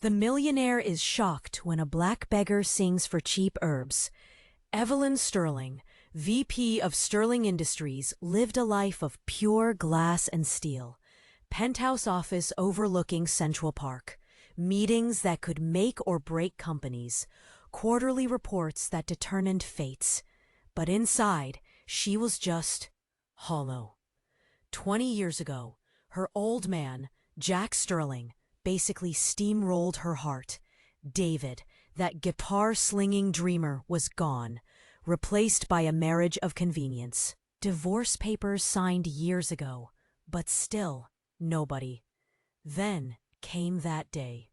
The millionaire is shocked when a black beggar sings for cheap herbs. Evelyn Sterling, VP of Sterling Industries, lived a life of pure glass and steel. Penthouse office overlooking Central Park. Meetings that could make or break companies. Quarterly reports that determined fates. But inside, she was just hollow. 20 years ago, her old man, Jack Sterling, basically steamrolled her heart. David, that guitar-slinging dreamer, was gone, replaced by a marriage of convenience. Divorce papers signed years ago, but still nobody. Then came that day.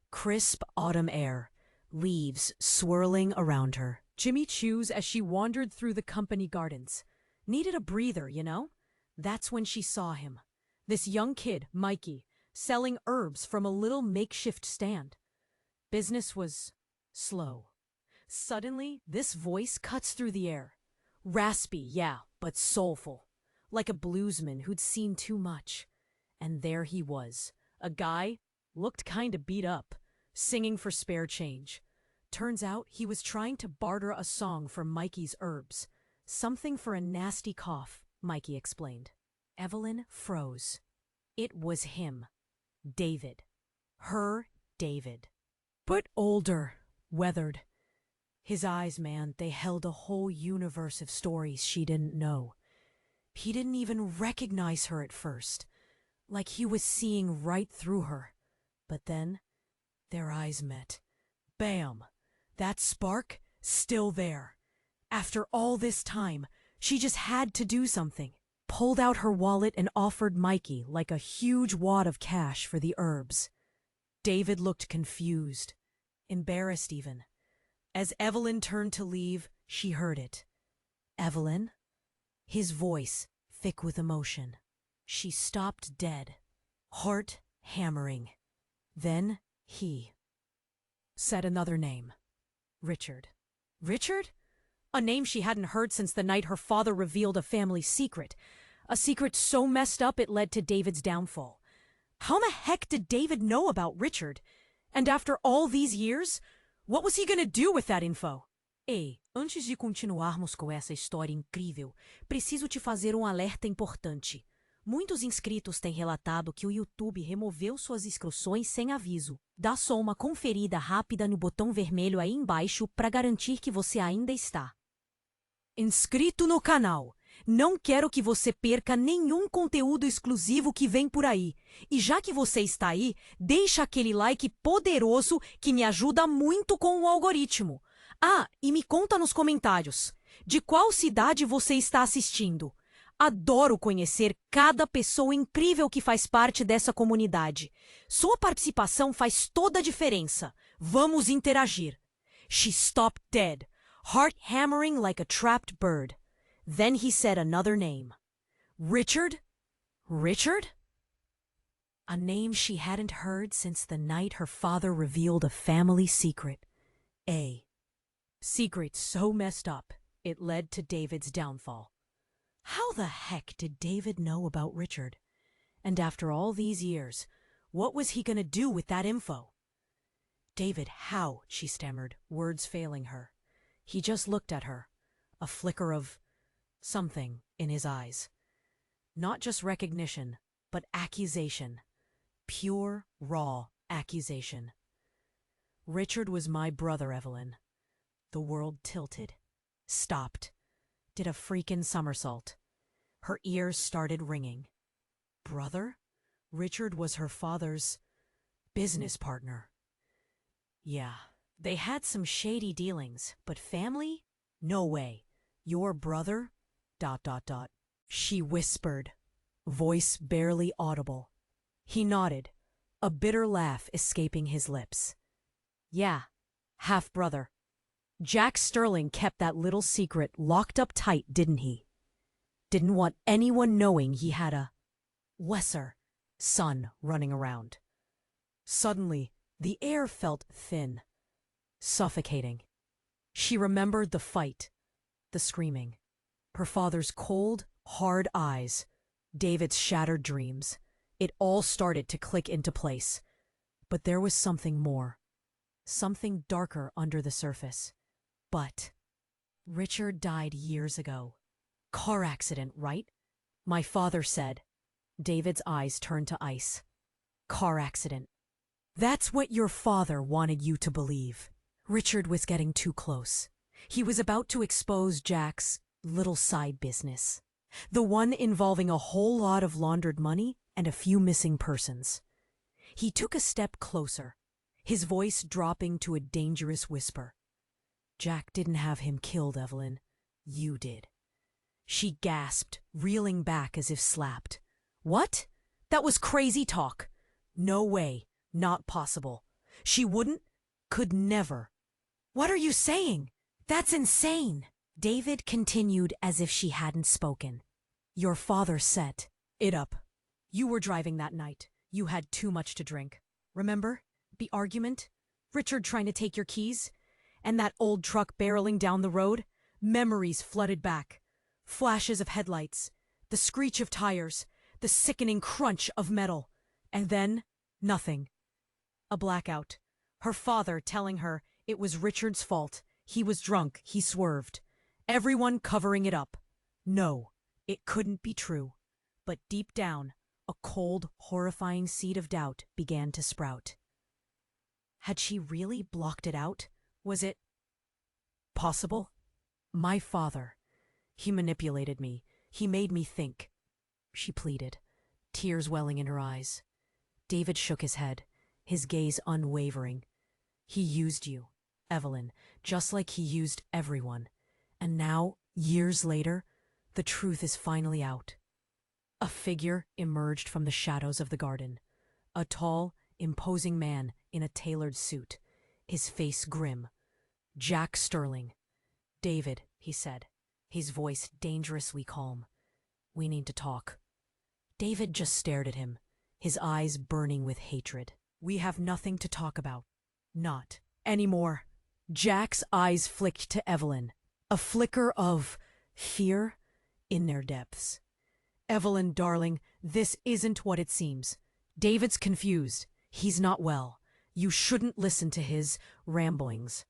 Crisp autumn air, leaves swirling around her. Jimmy chews as she wandered through the company gardens. Needed a breather, you know? That's when she saw him. This young kid, Mikey, selling herbs from a little makeshift stand. Business was slow. Suddenly, this voice cuts through the air. Raspy, yeah, but soulful. Like a bluesman who'd seen too much. And there he was. A guy, looked kinda beat up, singing for spare change. Turns out he was trying to barter a song for Mikey's herbs. Something for a nasty cough, Mikey explained. Evelyn froze. It was him. David. Her David. But older, weathered. His eyes, man, they held a whole universe of stories she didn't know. He didn't even recognize her at first, like he was seeing right through her. But then, their eyes met. Bam! That spark, still there. After all this time, she just had to do something. Pulled out her wallet and offered Mikey like a huge wad of cash for the herbs. David looked confused, embarrassed even. As Evelyn turned to leave, she heard it. Evelyn? His voice, thick with emotion. She stopped dead, heart hammering. Then he said another name. Richard. Richard? A name she hadn't heard since the night her father revealed a family secret. A secret so messed up it led to David's downfall. How the heck did David know about Richard? And after all these years, what was he gonna do with that info? Ei, antes de continuarmos com essa história incrível, preciso te fazer um alerta importante. Muitos inscritos têm relatado que o YouTube removeu suas inscrições sem aviso. Dá só uma conferida rápida no botão vermelho aí embaixo para garantir que você ainda está inscrito no canal. Não quero que você perca nenhum conteúdo exclusivo que vem por aí. E já que você está aí, deixa aquele like poderoso que me ajuda muito com o algoritmo. Ah, e me conta nos comentários, de qual cidade você está assistindo? Adoro conhecer cada pessoa incrível que faz parte dessa comunidade. Sua participação faz toda a diferença. Vamos interagir. She stopped dead, heart hammering like a trapped bird. Then he said another name. Richard? Richard? A name she hadn't heard since the night her father revealed a family secret. A secret so messed up, it led to David's downfall. How the heck did David know about Richard? And after all these years, what was he gonna do with that info? David, how? She stammered, words failing her. He just looked at her, a flicker of something in his eyes. Not just recognition, but accusation. Pure, raw accusation. Richard was my brother, Evelyn. The world tilted, stopped, did a freaking somersault. Her ears started ringing. Brother? Richard was her father's business partner. Yeah, they had some shady dealings, but family? No way. Your brother? ... She whispered, voice barely audible. He nodded, a bitter laugh escaping his lips. Yeah, half-brother. Jack Sterling kept that little secret locked up tight, didn't he? Didn't want anyone knowing he had a lesser son running around. Suddenly, the air felt thin, suffocating. She remembered the fight, the screaming. Her father's cold, hard eyes, David's shattered dreams. It all started to click into place. But there was something more. Something darker under the surface. But Richard died years ago. Car accident, right? My father said. David's eyes turned to ice. Car accident. That's what your father wanted you to believe. Richard was getting too close. He was about to expose Jack's little side business. The one involving a whole lot of laundered money and a few missing persons. He took a step closer, his voice dropping to a dangerous whisper. Jack didn't have him killed, Evelyn. You did. She gasped, reeling back as if slapped. What? That was crazy talk. No way. Not possible. She wouldn't, could never. What are you saying? That's insane. David continued as if she hadn't spoken. Your father set it up. You were driving that night. You had too much to drink. Remember? The argument? Richard trying to take your keys? And that old truck barreling down the road? Memories flooded back. Flashes of headlights. The screech of tires. The sickening crunch of metal. And then, nothing. A blackout. Her father telling her it was Richard's fault. He was drunk. He swerved. Everyone covering it up. No, it couldn't be true. But deep down, a cold, horrifying seed of doubt began to sprout. Had she really blocked it out? Was it possible? My father. He manipulated me. He made me think. She pleaded, tears welling in her eyes. David shook his head, his gaze unwavering. He used you, Evelyn, just like he used everyone. And now, years later, the truth is finally out. A figure emerged from the shadows of the garden. A tall, imposing man in a tailored suit, his face grim. Jack Sterling. David, he said, his voice dangerously calm. We need to talk. David just stared at him, his eyes burning with hatred. We have nothing to talk about. Not anymore. Jack's eyes flicked to Evelyn, a flicker of fear in their depths. Evelyn, darling, this isn't what it seems. David's confused. He's not well. You shouldn't listen to his ramblings.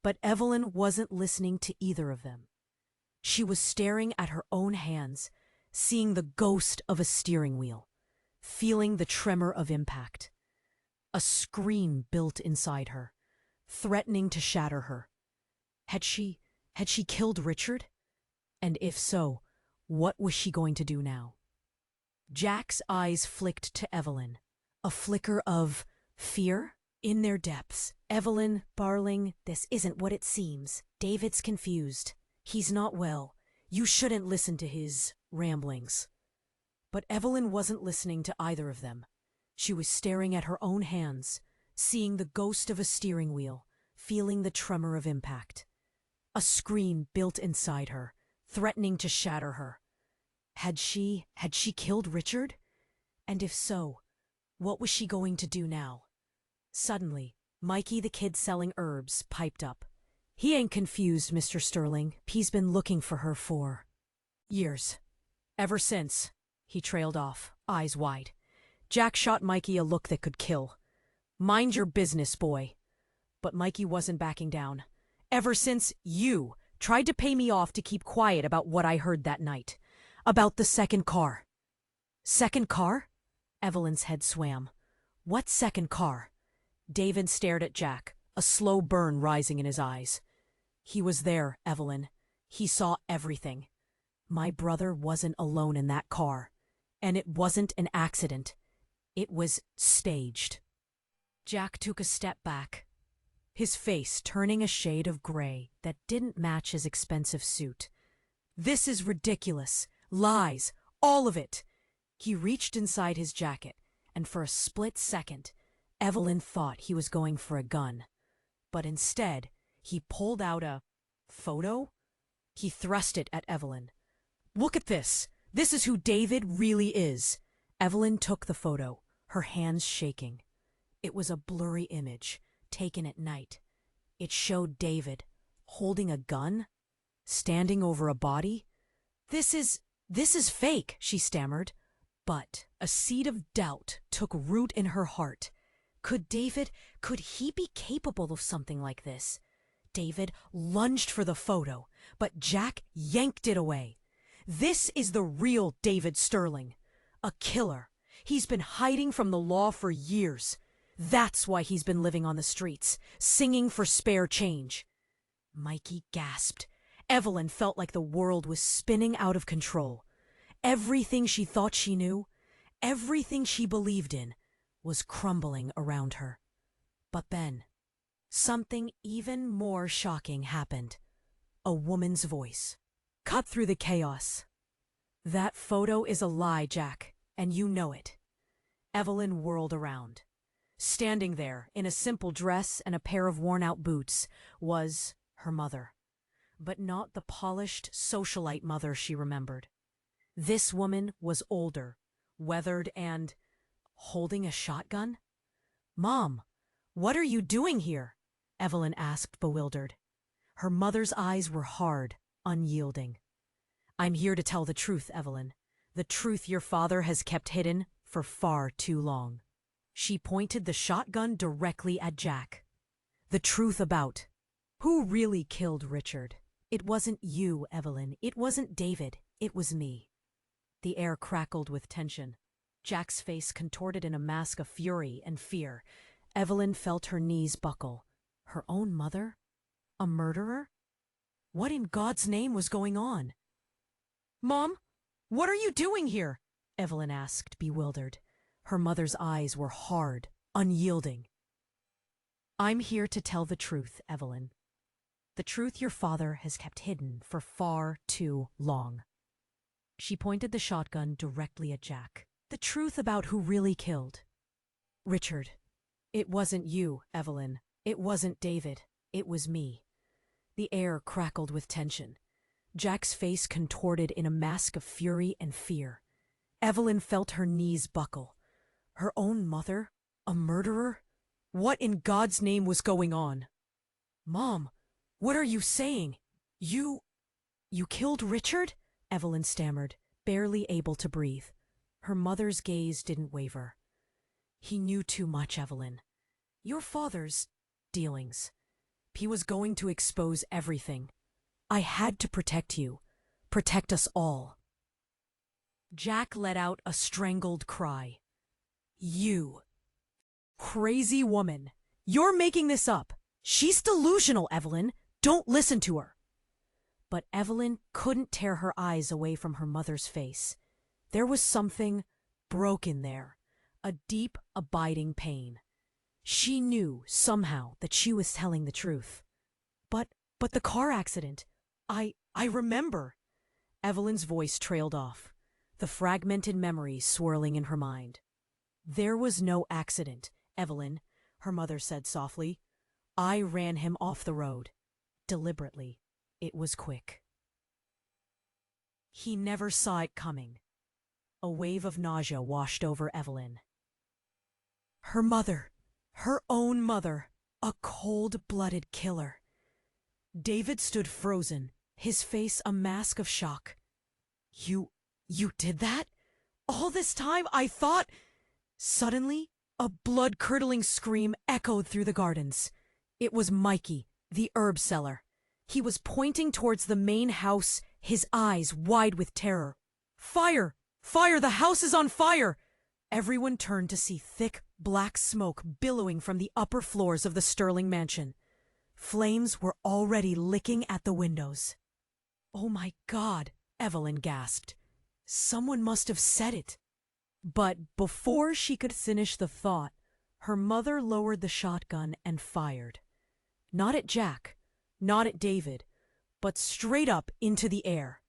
But Evelyn wasn't listening to either of them. She was staring at her own hands, seeing the ghost of a steering wheel, feeling the tremor of impact. A scream built inside her, threatening to shatter her. Had she killed Richard? And if so, what was she going to do now? Jack's eyes flicked to Evelyn, a flicker of fear in their depths. Evelyn, darling, this isn't what it seems. David's confused. He's not well. You shouldn't listen to his ramblings. But Evelyn wasn't listening to either of them. She was staring at her own hands, seeing the ghost of a steering wheel, feeling the tremor of impact. A scream built inside her, threatening to shatter her. Had she killed Richard? And if so, what was she going to do now? Suddenly, Mikey the kid selling herbs piped up. He ain't confused, Mr. Sterling. He's been looking for her for years. Ever since. He trailed off, eyes wide. Jack shot Mikey a look that could kill. Mind your business, boy. But Mikey wasn't backing down. Ever since you tried to pay me off to keep quiet about what I heard that night. About the second car. Second car? Evelyn's head swam. What second car? David stared at Jack, a slow burn rising in his eyes. He was there, Evelyn. He saw everything. My brother wasn't alone in that car. And it wasn't an accident. It was staged. Jack took a step back, his face turning a shade of gray that didn't match his expensive suit. This is ridiculous. Lies. All of it. He reached inside his jacket, and for a split second, Evelyn thought he was going for a gun. But instead, he pulled out a photo. He thrust it at Evelyn. Look at this. This is who David really is. Evelyn took the photo, her hands shaking. It was a blurry image, taken at night. It showed David holding a gun, standing over a body. This is fake, she stammered. But a seed of doubt took root in her heart. Could he be capable of something like this? David lunged for the photo, but Jack yanked it away. This is the real David Sterling. A killer. He's been hiding from the law for years. That's why he's been living on the streets, singing for spare change. Mikey gasped. Evelyn felt like the world was spinning out of control. Everything she thought she knew, everything she believed in, was crumbling around her. But then, something even more shocking happened. A woman's voice cut through the chaos. "That photo is a lie, Jack, and you know it." Evelyn whirled around. Standing there, in a simple dress and a pair of worn-out boots, was her mother. But not the polished socialite mother she remembered. This woman was older, weathered, and holding a shotgun? "Mom, what are you doing here?" Evelyn asked, bewildered. Her mother's eyes were hard, unyielding. "I'm here to tell the truth, Evelyn. The truth your father has kept hidden for far too long." She pointed the shotgun directly at Jack. "The truth about who really killed Richard. It wasn't you, Evelyn. It wasn't David. It was me." The air crackled with tension. Jack's face contorted in a mask of fury and fear. Evelyn felt her knees buckle. Her own mother? A murderer? What in God's name was going on? "Mom, what are you doing here?" Evelyn asked, bewildered. Her mother's eyes were hard, unyielding. "I'm here to tell the truth, Evelyn. The truth your father has kept hidden for far too long." She pointed the shotgun directly at Jack. "The truth about who really killed Richard. It wasn't you, Evelyn. It wasn't David. It was me." The air crackled with tension. Jack's face contorted in a mask of fury and fear. Evelyn felt her knees buckle. Her own mother? A murderer? What in God's name was going on? "Mom, what are you saying? You killed Richard?" Evelyn stammered, barely able to breathe. Her mother's gaze didn't waver. "He knew too much, Evelyn. Your father's dealings. He was going to expose everything. I had to protect you. Protect us all." Jack let out a strangled cry. "You crazy woman. You're making this up. She's delusional, Evelyn. Don't listen to her." But Evelyn couldn't tear her eyes away from her mother's face. There was something broken there, a deep, abiding pain. She knew, somehow, that she was telling the truth. But the car accident. I remember." Evelyn's voice trailed off, the fragmented memories swirling in her mind. "There was no accident, Evelyn," her mother said softly. "I ran him off the road. Deliberately. It was quick." He never saw it coming. A wave of nausea washed over Evelyn. Her mother, her own mother, a cold-blooded killer. David stood frozen, his face a mask of shock. You did that? All this time I thought—" Suddenly, a blood-curdling scream echoed through the gardens. It was Mikey, the herb seller. He was pointing towards the main house, his eyes wide with terror. "Fire! Fire! The house is on fire!" Everyone turned to see thick, black smoke billowing from the upper floors of the Sterling mansion. Flames were already licking at the windows. "Oh my God," Evelyn gasped. "Someone must have said it." But before she could finish the thought, her mother lowered the shotgun and fired. Not at Jack, not at David, but straight up into the air.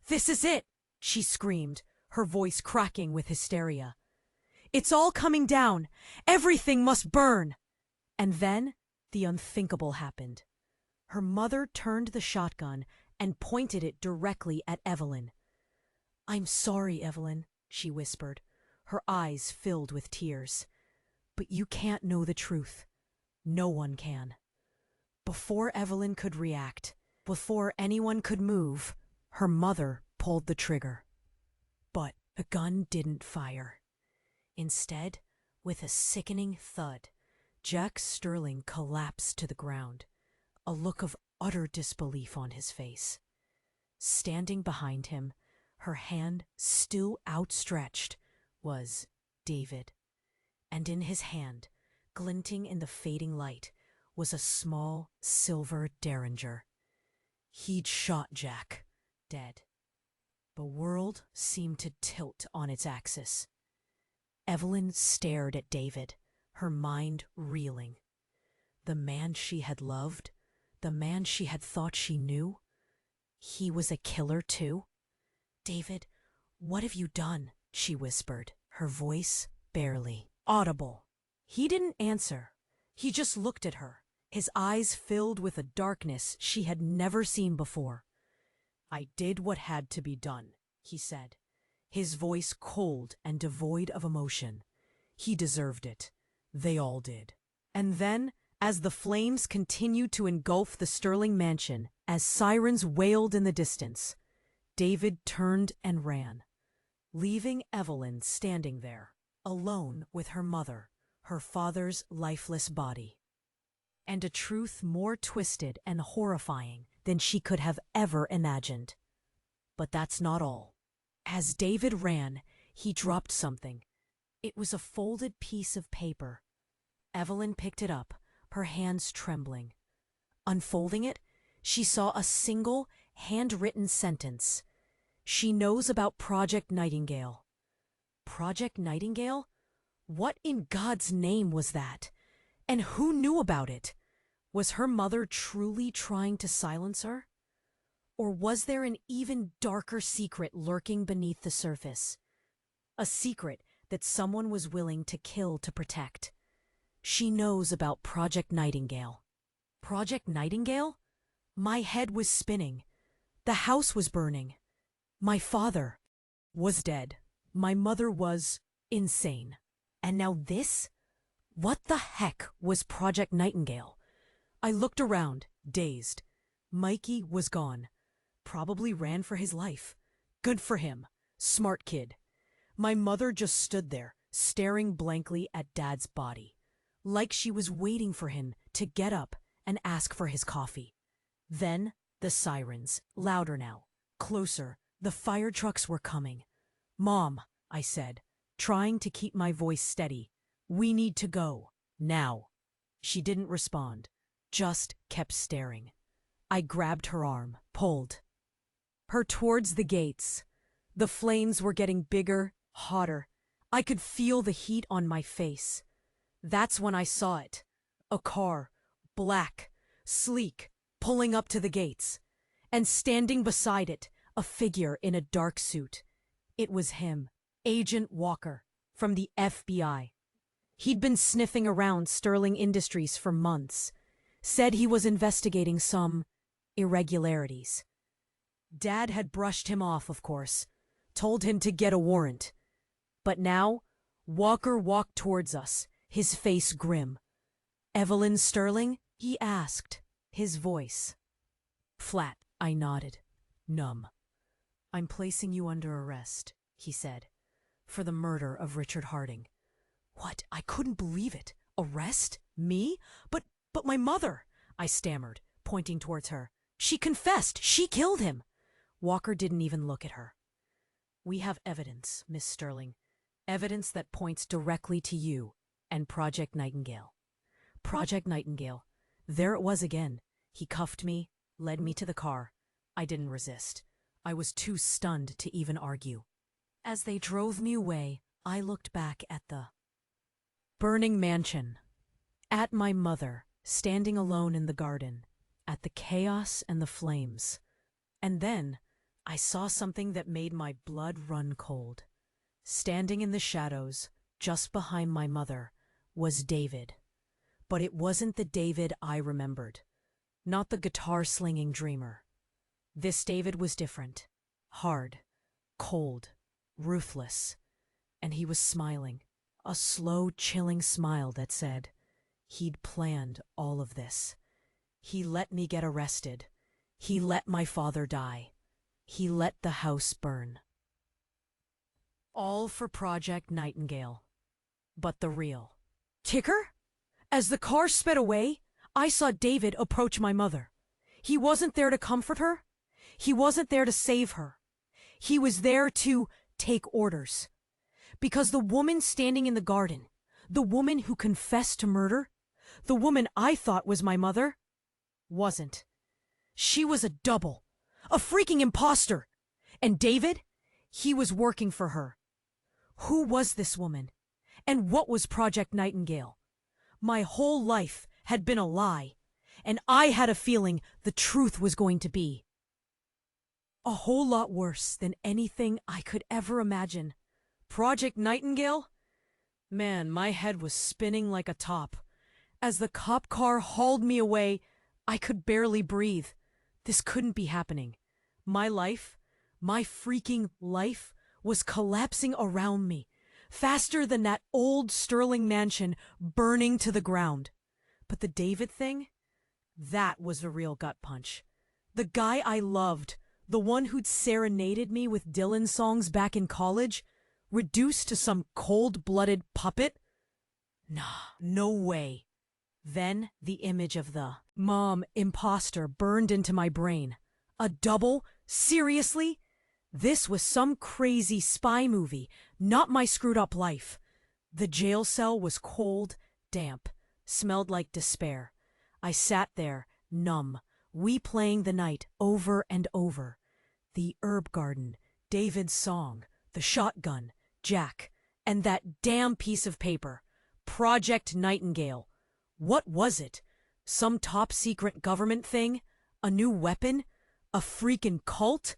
"This is it!" she screamed, her voice cracking with hysteria. "It's all coming down! Everything must burn!" And then the unthinkable happened. Her mother turned the shotgun and pointed it directly at Evelyn. "I'm sorry, Evelyn," she whispered, her eyes filled with tears. "But you can't know the truth. No one can." Before Evelyn could react, before anyone could move, her mother pulled the trigger. But the gun didn't fire. Instead, With a sickening thud, Jack Sterling collapsed to the ground, a look of utter disbelief on his face. Standing behind him, her hand still outstretched, was David. And in his hand, glinting in the fading light, was a small silver derringer. He'd shot Jack, dead. The world seemed to tilt on its axis. Evelyn stared at David, her mind reeling. The man she had loved, the man she had thought she knew, he was a killer too? "David, what have you done?" she whispered, her voice barely audible. He didn't answer. He just looked at her, his eyes filled with a darkness she had never seen before. "I did what had to be done," he said, his voice cold and devoid of emotion. "He deserved it. They all did." And then, as the flames continued to engulf the Sterling mansion, as sirens wailed in the distance, David turned and ran, leaving Evelyn standing there, alone with her mother, her father's lifeless body. And a truth more twisted and horrifying than she could have ever imagined. But that's not all. As David ran, he dropped something. It was a folded piece of paper. Evelyn picked it up, her hands trembling. Unfolding it, she saw a single, handwritten sentence. "She knows about Project Nightingale." Project Nightingale? What in God's name was that? And who knew about it? Was her mother truly trying to silence her? Or was there an even darker secret lurking beneath the surface? A secret that someone was willing to kill to protect. She knows about Project Nightingale. Project Nightingale? My head was spinning. The house was burning. My father was dead. My mother was insane. And now this? What the heck was Project Nightingale? I looked around, dazed. Mikey was gone. Probably ran for his life. Good for him. Smart kid. My mother just stood there, staring blankly at Dad's body, like she was waiting for him to get up and ask for his coffee. Then the sirens, louder now, closer. The fire trucks were coming. "Mom," I said, trying to keep my voice steady, "we need to go. Now." She didn't respond, just kept staring. I grabbed her arm, pulled her towards the gates. The flames were getting bigger, hotter. I could feel the heat on my face. That's when I saw it. A car, black, sleek, pulling up to the gates. And standing beside it, a figure in a dark suit. It was him, Agent Walker, from the FBI. He'd been sniffing around Sterling Industries for months. Said he was investigating some irregularities. Dad had brushed him off, of course. Told him to get a warrant. But now, Walker walked towards us, his face grim. "Evelyn Sterling?" he asked, his voice flat. I nodded, numb. "I'm placing you under arrest," he said, "for the murder of Richard Harding." What? I couldn't believe it. Arrest? Me? But my mother, I stammered, pointing towards her. "She confessed. She killed him." Walker didn't even look at her. "We have evidence, Miss Sterling. Evidence that points directly to you and Project Nightingale." Project Nightingale. There it was again. He cuffed me, led me to the car. I didn't resist. I was too stunned to even argue. As they drove me away, I looked back at the burning mansion, at my mother, standing alone in the garden, at the chaos and the flames. And then I saw something that made my blood run cold. Standing in the shadows, just behind my mother, was David. But it wasn't the David I remembered. Not the guitar-slinging dreamer. This David was different. Hard, cold, ruthless. And he was smiling. A slow, chilling smile that said, he'd planned all of this. He let me get arrested. He let my father die. He let the house burn. All for Project Nightingale. but the real. Ticker? As the car sped away, I saw David approach my mother. He wasn't there to comfort her. He wasn't there to save her. He was there to take orders. Because the woman standing in the garden, the woman who confessed to murder, the woman I thought was my mother, wasn't. She was a double, a freaking imposter. And David, he was working for her. Who was this woman? And what was Project Nightingale? My whole life had been a lie, and I had a feeling the truth was going to be a whole lot worse than anything I could ever imagine. Project Nightingale? Man, my head was spinning like a top. As the cop car hauled me away, I could barely breathe. This couldn't be happening. My life, my freaking life, was collapsing around me, faster than that old Sterling mansion burning to the ground. But the David thing? That was the real gut punch. The guy I loved, the one who'd serenaded me with Dylan songs back in college, reduced to some cold-blooded puppet? Nah, no way. Then the image of the mom imposter burned into my brain. A double? Seriously? This was some crazy spy movie, not my screwed-up life. The jail cell was cold, damp, smelled like despair. I sat there, numb, replaying the night over and over. The herb garden, David's song, the shotgun, Jack, and that damn piece of paper. Project Nightingale. What was it? Some top-secret government thing? A new weapon? A freaking cult?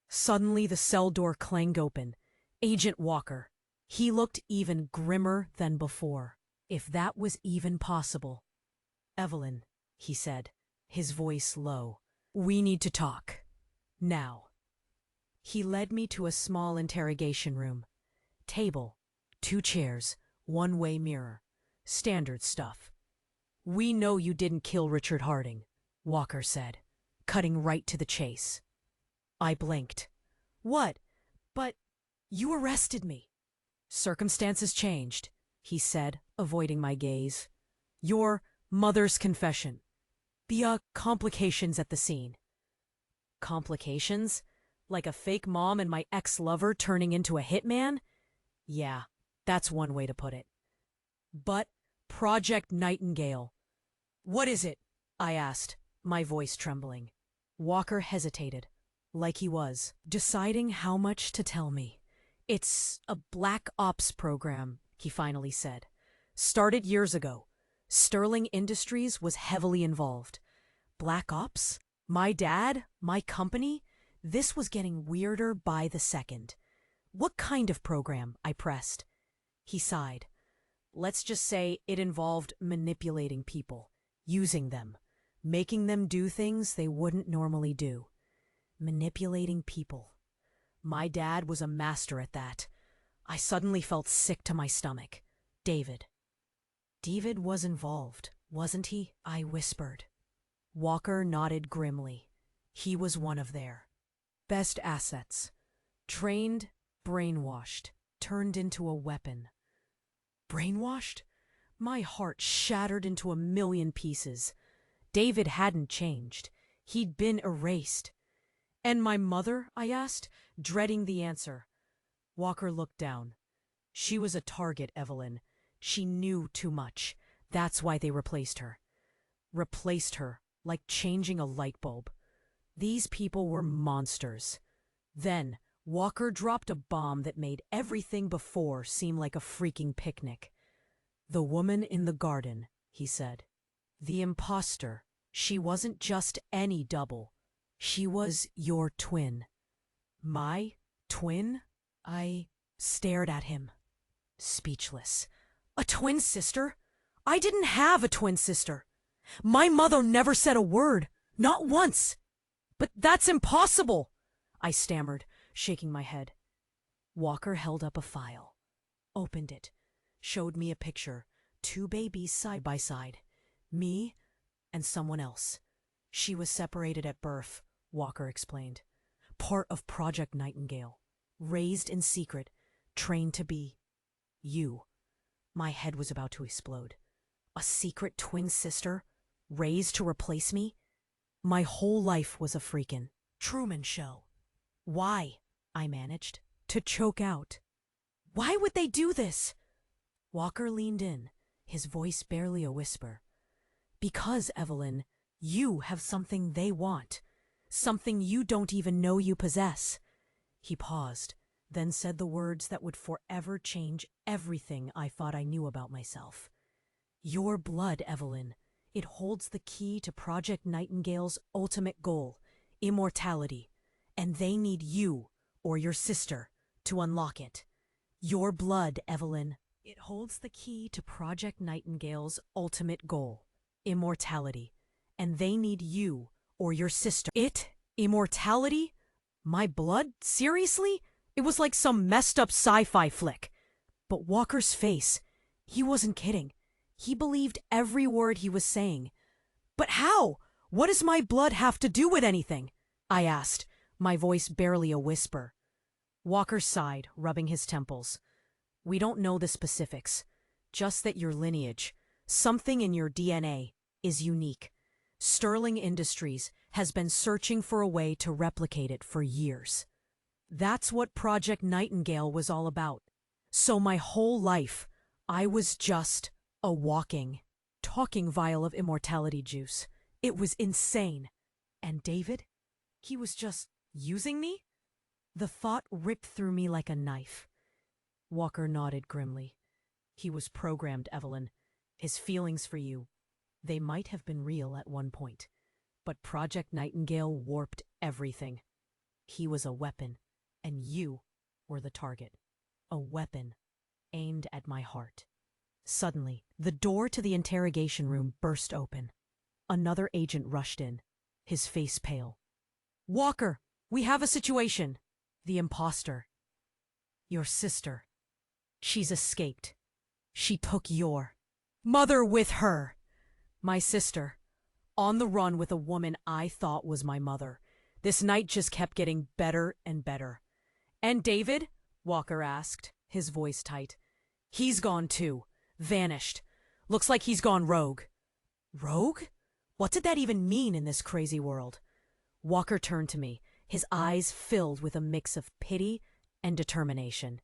Suddenly the cell door clanged open. Agent Walker. He looked even grimmer than before. If that was even possible. "Evelyn," he said, his voice low. "We need to talk. Now." He led me to a small interrogation room. Table, 2 chairs, one-way mirror. Standard stuff. "We know you didn't kill Richard Harding," Walker said, cutting right to the chase. I blinked. "What? But you arrested me." "Circumstances changed," he said, avoiding my gaze. "Your mother's confession. The complications at the scene." Complications? Like a fake mom and my ex-lover turning into a hitman? Yeah, that's one way to put it. But Project Nightingale. "What is it?" I asked, my voice trembling. Walker hesitated, like he was deciding how much to tell me. "It's a black ops program," he finally said. "Started years ago. Sterling Industries was heavily involved." Black ops? My dad? My company? This was getting weirder by the second. "What kind of program?" I pressed. He sighed. "Let's just say it involved manipulating people, using them, making them do things they wouldn't normally do." Manipulating people. My dad was a master at that. I suddenly felt sick to my stomach. David. David was involved, wasn't he? I whispered. Walker nodded grimly. He was one of their best assets. Trained, brainwashed, turned into a weapon. Brainwashed? My heart shattered into a million pieces. David hadn't changed. He'd been erased. "And my mother?" I asked, dreading the answer. Walker looked down. "She was a target, Evelyn. She knew too much. That's why they replaced her." Replaced her, like changing a light bulb. These people were monsters. Then Walker dropped a bomb that made everything before seem like a freaking picnic. "The woman in the garden," he said. "The imposter. She wasn't just any double. She was your twin." "My twin?" I stared at him, speechless. "A twin sister? I didn't have a twin sister. My mother never said a word, not once." "But that's impossible," I stammered, shaking my head. Walker held up a file, opened it, showed me a picture, 2 babies side by side, me and someone else. "She was separated at birth," Walker explained. "Part of Project Nightingale. Raised in secret, trained to be you." My head was about to explode. A secret twin sister? Raised to replace me? My whole life was a freakin' Truman Show. Why? I managed to choke out. Why would they do this? Walker leaned in, his voice barely a whisper. Because, Evelyn, you have something they want. Something you don't even know you possess. He paused, then said the words that would forever change everything I thought I knew about myself. Your blood, Evelyn. It holds the key to Project Nightingale's ultimate goal, immortality. And they need you, or your sister, to unlock it. Your blood, Evelyn. It holds the key to Project Nightingale's ultimate goal, immortality. And they need you, or your sister. Immortality? My blood? Seriously? It was like some messed up sci-fi flick. But Walker's face, he wasn't kidding. He believed every word he was saying. But how? What does my blood have to do with anything? I asked, my voice barely a whisper. Walker sighed, rubbing his temples. We don't know the specifics, just that your lineage, something in your DNA, is unique. Sterling Industries has been searching for a way to replicate it for years. That's what Project Nightingale was all about. So my whole life, I was just a walking, talking vial of immortality juice. It was insane. And David? He was just using me? The thought ripped through me like a knife. Walker nodded grimly. He was programmed, Evelyn. His feelings for you, they might have been real at one point. But Project Nightingale warped everything. He was a weapon, and you were the target. A weapon aimed at my heart. Suddenly, the door to the interrogation room burst open. Another agent rushed in, his face pale. Walker, we have a situation. The imposter. Your sister. She's escaped. She took your mother with her. My sister. On the run with a woman I thought was my mother. This night just kept getting better and better. And David? Walker asked, his voice tight. He's gone too. Vanished. Looks like he's gone rogue. Rogue? What did that even mean in this crazy world? Walker turned to me, his eyes filled with a mix of pity and determination.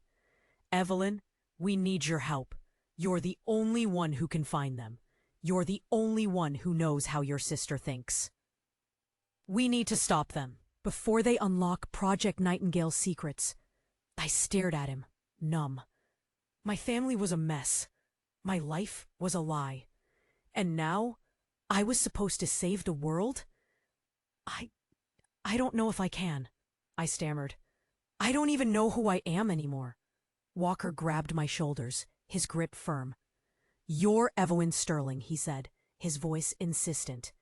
Evelyn, we need your help. You're the only one who can find them. You're the only one who knows how your sister thinks. We need to stop them before they unlock Project Nightingale's secrets. I stared at him, numb. My family was a mess. My life was a lie. And now, I was supposed to save the world? I don't know if I can, I stammered. I don't even know who I am anymore. Walker grabbed my shoulders, his grip firm. You're Evelyn Sterling, he said, his voice insistent.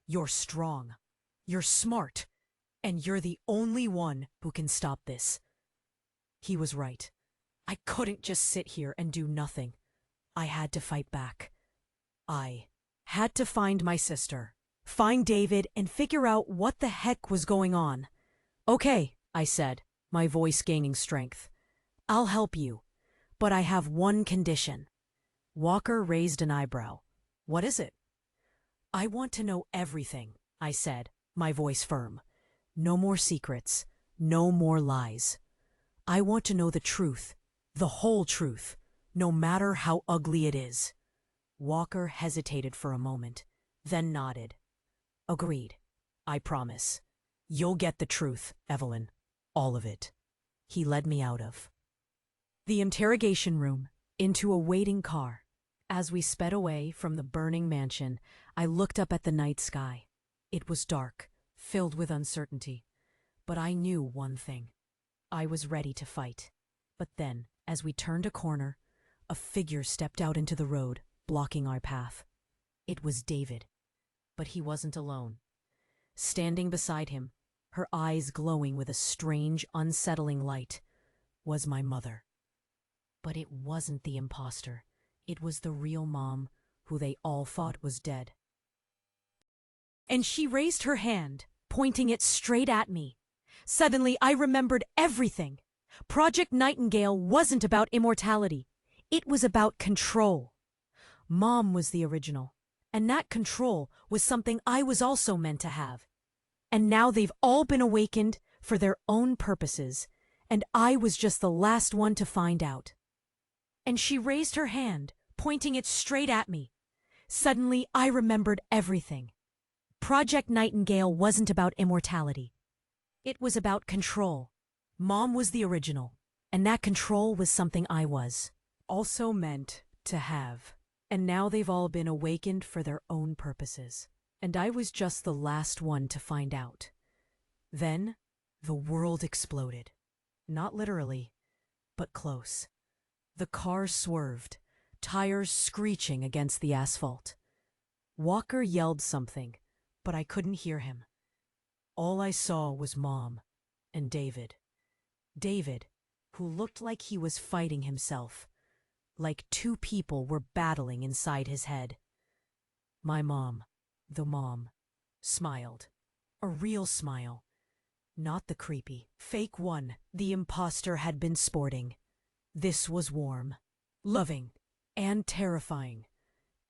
You're strong. You're smart. And you're the only one who can stop this. He was right. I couldn't just sit here and do nothing. I had to fight back. I had to find my sister, find David, and figure out what the heck was going on. Okay, I said, my voice gaining strength. I'll help you, but I have one condition. Walker raised an eyebrow. What is it? I want to know everything, I said, my voice firm. No more secrets, no more lies. I want to know the truth, the whole truth, no matter how ugly it is. Walker hesitated for a moment, then nodded. Agreed. I promise. You'll get the truth, Evelyn. All of it. He led me out of the interrogation room, into a waiting car. As we sped away from the burning mansion, I looked up at the night sky. It was dark, filled with uncertainty. But I knew one thing. I was ready to fight. But then, as we turned a corner, a figure stepped out into the road, blocking our path. It was David. But he wasn't alone. Standing beside him, her eyes glowing with a strange, unsettling light, was my mother. But it wasn't the imposter. It was the real mom, who they all thought was dead. And she raised her hand, pointing it straight at me. Suddenly, I remembered everything. Project Nightingale wasn't about immortality. It was about control. Mom was the original, and that control was something I was also meant to have. And now they've all been awakened for their own purposes, and I was just the last one to find out. And she raised her hand, pointing it straight at me. Suddenly, I remembered everything. Project Nightingale wasn't about immortality. It was about control. Mom was the original, and that control was something I was also meant to have. And now they've all been awakened for their own purposes, and I was just the last one to find out. Then, the world exploded. Not literally, but close. The car swerved, tires screeching against the asphalt. Walker yelled something, but I couldn't hear him. All I saw was Mom and David. David, who looked like he was fighting himself, like two people were battling inside his head. My mom, the mom, smiled. A real smile. Not the creepy, fake one the imposter had been sporting. This was warm, loving, and terrifying.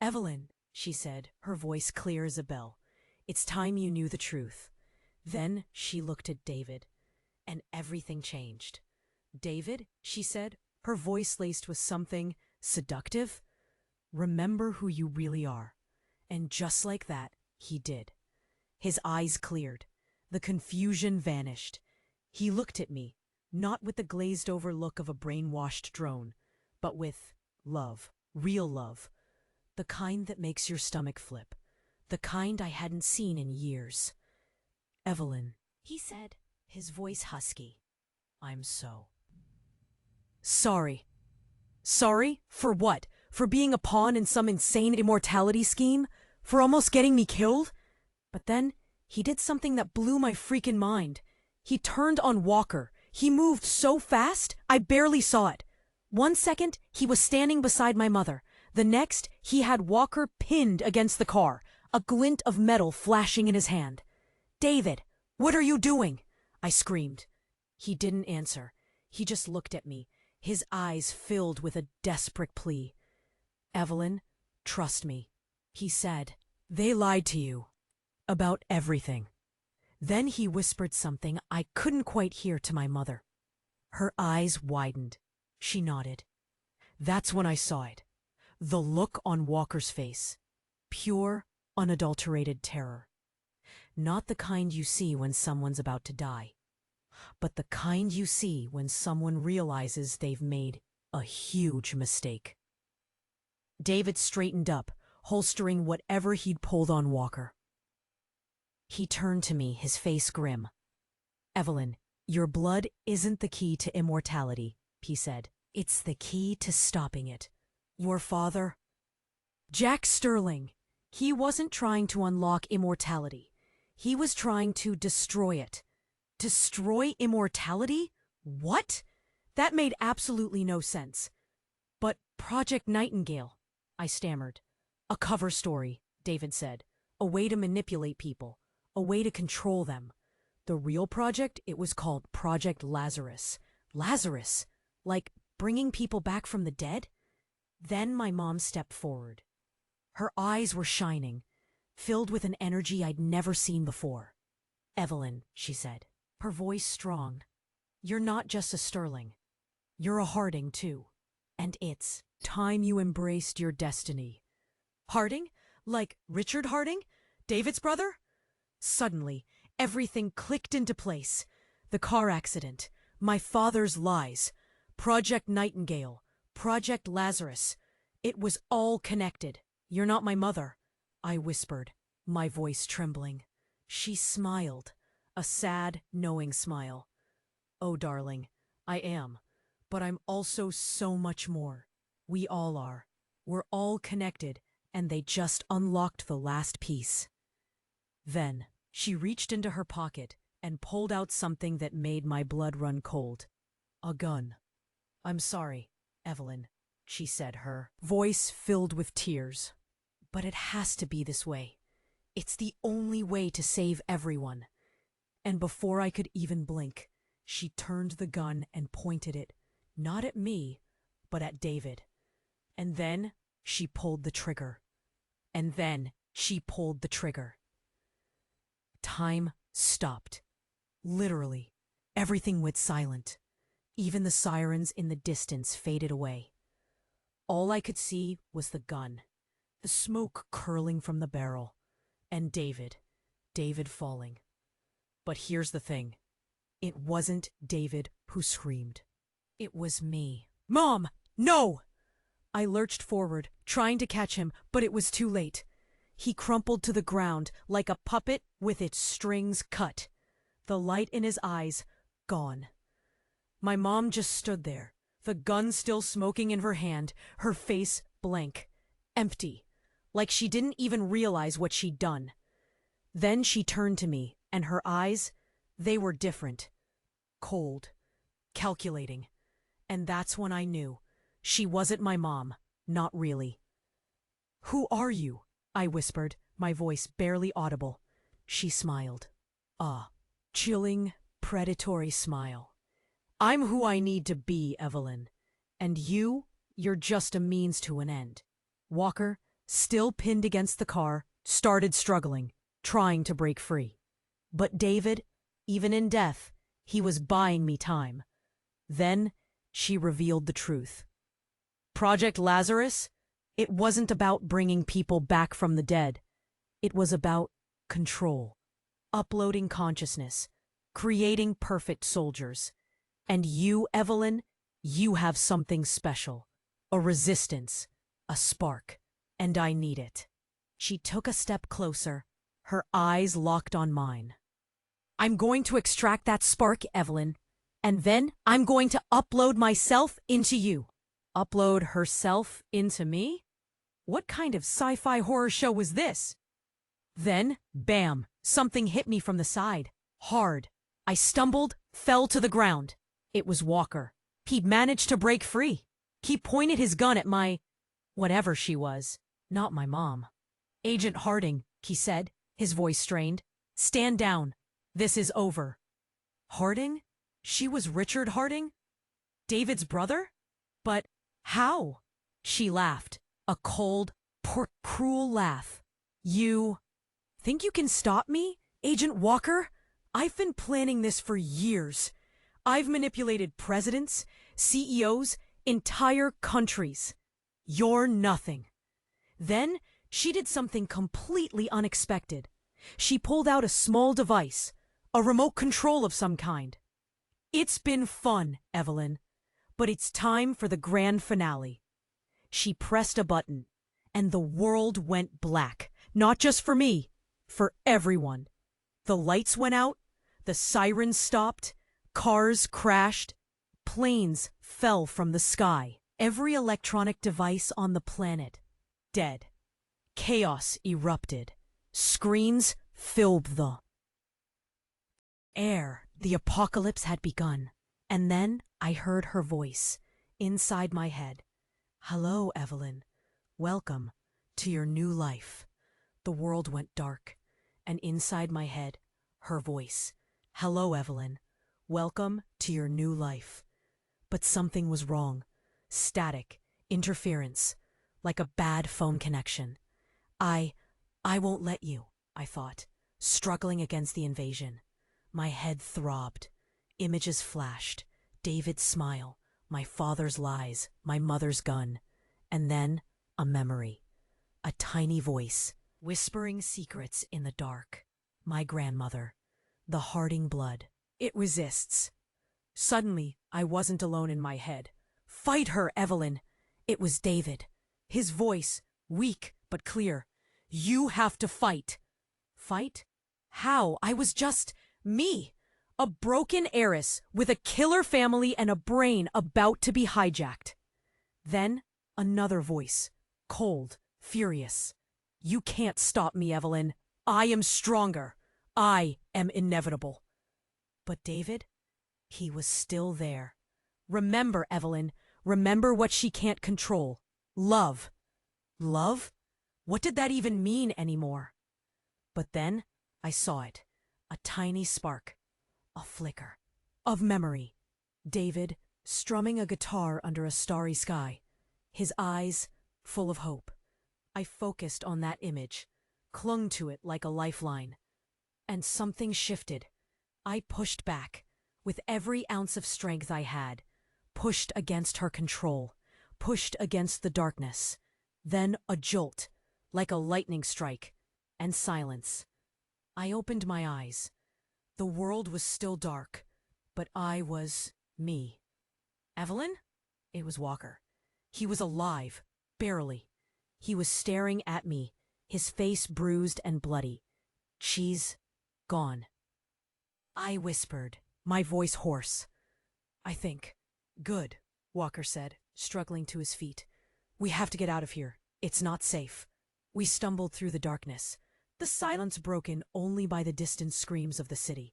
"Evelyn," she said, her voice clear as a bell, "it's time you knew the truth." Then she looked at David, and everything changed. "David," she said, her voice laced with something seductive, "remember who you really are." And just like that, he did. His eyes cleared. The confusion vanished. He looked at me, not with the glazed-over look of a brainwashed drone, but with love, real love, the kind that makes your stomach flip, the kind I hadn't seen in years. "Evelyn," he said, his voice husky, "I'm so sorry." Sorry? For what? For being a pawn in some insane immortality scheme? For almost getting me killed? But then, he did something that blew my freaking mind. He turned on Walker. He moved so fast, I barely saw it. 1 second, he was standing beside my mother. The next, he had Walker pinned against the car, a glint of metal flashing in his hand. "David, what are you doing?" I screamed. He didn't answer. He just looked at me, his eyes filled with a desperate plea. "Evelyn, trust me," he said. "They lied to you. About everything." Then he whispered something I couldn't quite hear to my mother. Her eyes widened. She nodded. That's when I saw it. The look on Walker's face. Pure, unadulterated terror. Not the kind you see when someone's about to die, but the kind you see when someone realizes they've made a huge mistake. David straightened up, holstering whatever he'd pulled on Walker. He turned to me, his face grim. "Evelyn, your blood isn't the key to immortality," he said. "It's the key to stopping it. Your father, Jack Sterling, he wasn't trying to unlock immortality. He was trying to destroy it." Destroy immortality? What? That made absolutely no sense. "But Project Nightingale," I stammered. "A cover story," David said. "A way to manipulate people. A way to control them. The real project, it was called Project Lazarus." Lazarus? Like bringing people back from the dead? Then my mom stepped forward. Her eyes were shining, filled with an energy I'd never seen before. "Evelyn," she said, her voice strong, "you're not just a Sterling. You're a Harding, too. And it's time you embraced your destiny." "Harding? Like Richard Harding? David's brother?" Suddenly, everything clicked into place. The car accident, my father's lies, Project Nightingale, Project Lazarus. It was all connected. "You're not my mother," I whispered, my voice trembling. She smiled, a sad, knowing smile. "Oh, darling, I am. But I'm also so much more. We all are. We're all connected, and they just unlocked the last piece." Then, she reached into her pocket and pulled out something that made my blood run cold. A gun. "I'm sorry, Evelyn," she said, her voice filled with tears. "But it has to be this way. It's the only way to save everyone." And before I could even blink, she turned the gun and pointed it, not at me, but at David. And then she pulled the trigger. And then she pulled the trigger. Time stopped. Literally, everything went silent. Even the sirens in the distance faded away. All I could see was the gun, the smoke curling from the barrel, and David falling. But here's the thing. It wasn't David who screamed. It was me. "Mom, no!" I lurched forward, trying to catch him, but it was too late. He crumpled to the ground like a puppet with its strings cut. The light in his eyes gone. My mom just stood there, the gun still smoking in her hand, her face blank, empty, like she didn't even realize what she'd done. Then she turned to me, and her eyes, they were different. Cold, calculating. And that's when I knew. She wasn't my mom, not really. "Who are you?" I whispered, my voice barely audible. She smiled. A chilling, predatory smile. "I'm who I need to be, Evelyn. And you're just a means to an end." Walker, still pinned against the car, started struggling, trying to break free. But David, even in death, he was buying me time. Then she revealed the truth. Project Lazarus? It wasn't about bringing people back from the dead. It was about control, uploading consciousness, creating perfect soldiers. And you, Evelyn, you have something special. A resistance, a spark, and I need it. She took a step closer, her eyes locked on mine. "I'm going to extract that spark, Evelyn, and then I'm going to upload myself into you." Upload herself into me? What kind of sci-fi horror show was this? Then, bam, something hit me from the side. Hard. I stumbled, fell to the ground. It was Walker. He'd managed to break free. He pointed his gun at whatever she was, not my mom. "Agent Harding," he said, his voice strained. "Stand down. This is over." Harding? She was Richard Harding? David's brother? But how? She laughed. A cold, cruel laugh. "You think you can stop me, Agent Walker? I've been planning this for years. I've manipulated presidents, CEOs, entire countries. You're nothing." Then she did something completely unexpected. She pulled out a small device, a remote control of some kind. "It's been fun, Evelyn, but it's time for the grand finale." She pressed a button, and the world went black. Not just for me, for everyone. The lights went out, the sirens stopped, cars crashed, planes fell from the sky. Every electronic device on the planet, dead. Chaos erupted. Screams filled the air. The apocalypse had begun. And then I heard her voice, inside my head. "Hello, Evelyn. Welcome to your new life." The world went dark, and inside my head, her voice. "Hello, Evelyn. Welcome to your new life." But something was wrong. Static, interference, like a bad phone connection. I won't let you," I thought, struggling against the invasion. My head throbbed. Images flashed. David's smile, my father's lies, my mother's gun. And then a memory. A tiny voice, whispering secrets in the dark. My grandmother. The Harding blood. It resists. Suddenly, I wasn't alone in my head. "Fight her, Evelyn." It was David. His voice, weak but clear. "You have to fight." Fight? How? I was just me. A broken heiress with a killer family and a brain about to be hijacked. Then another voice, cold, furious. "You can't stop me, Evelyn. I am stronger. I am inevitable." But David, he was still there. "Remember, Evelyn, remember what she can't control. Love." Love? What did that even mean anymore? But then I saw it. A tiny spark. A flicker. Of memory. David, strumming a guitar under a starry sky. his eyes full of hope. I focused on that image, clung to it like a lifeline. And something shifted. I pushed back, with every ounce of strength I had, pushed against her control, pushed against the darkness. Then a jolt, like a lightning strike, and silence. I opened my eyes. The world was still dark, but I was me. Evelyn? It was Walker. He was alive, barely. He was staring at me, his face bruised and bloody. She's gone. I whispered, my voice hoarse. I think. Good, Walker said, struggling to his feet. We have to get out of here. It's not safe. We stumbled through the darkness, the silence broken only by the distant screams of the city.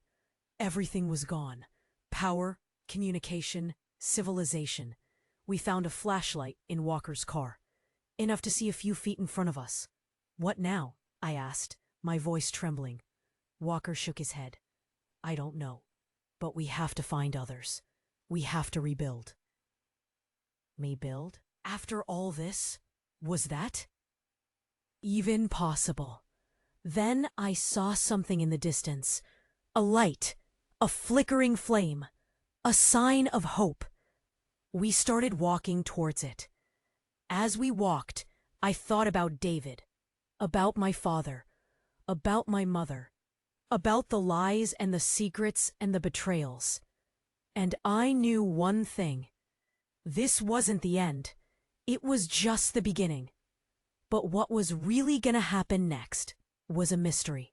Everything was gone. Power, communication, civilization. We found a flashlight in Walker's car, enough to see a few feet in front of us. What now? I asked, my voice trembling. Walker shook his head. I don't know, but we have to find others. We have to rebuild. Rebuild? After all this? Was that even possible? Then I saw something in the distance. A light, a flickering flame, a sign of hope. We started walking towards it. As we walked, I thought about David, about my father, about my mother, about the lies and the secrets and the betrayals. And I knew one thing. This wasn't the end. It was just the beginning. But what was really gonna happen next was a mystery.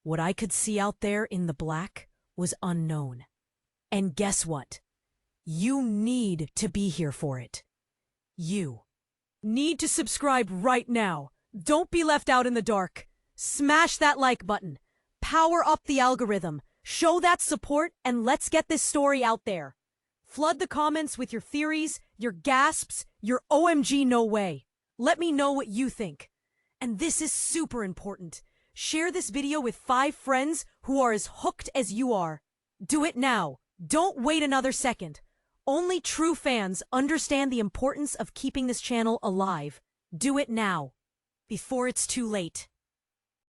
What I could see out there in the black was unknown. And guess what? You need to be here for it. You need to subscribe right now. Don't be left out in the dark. Smash that like button. Power up the algorithm. Show that support, and let's get this story out there. Flood the comments with your theories, your gasps, your OMG no way. Let me know what you think. And this is super important. Share this video with 5 friends who are as hooked as you are. Do it now. Don't wait another second. Only true fans understand the importance of keeping this channel alive. Do it now, before it's too late.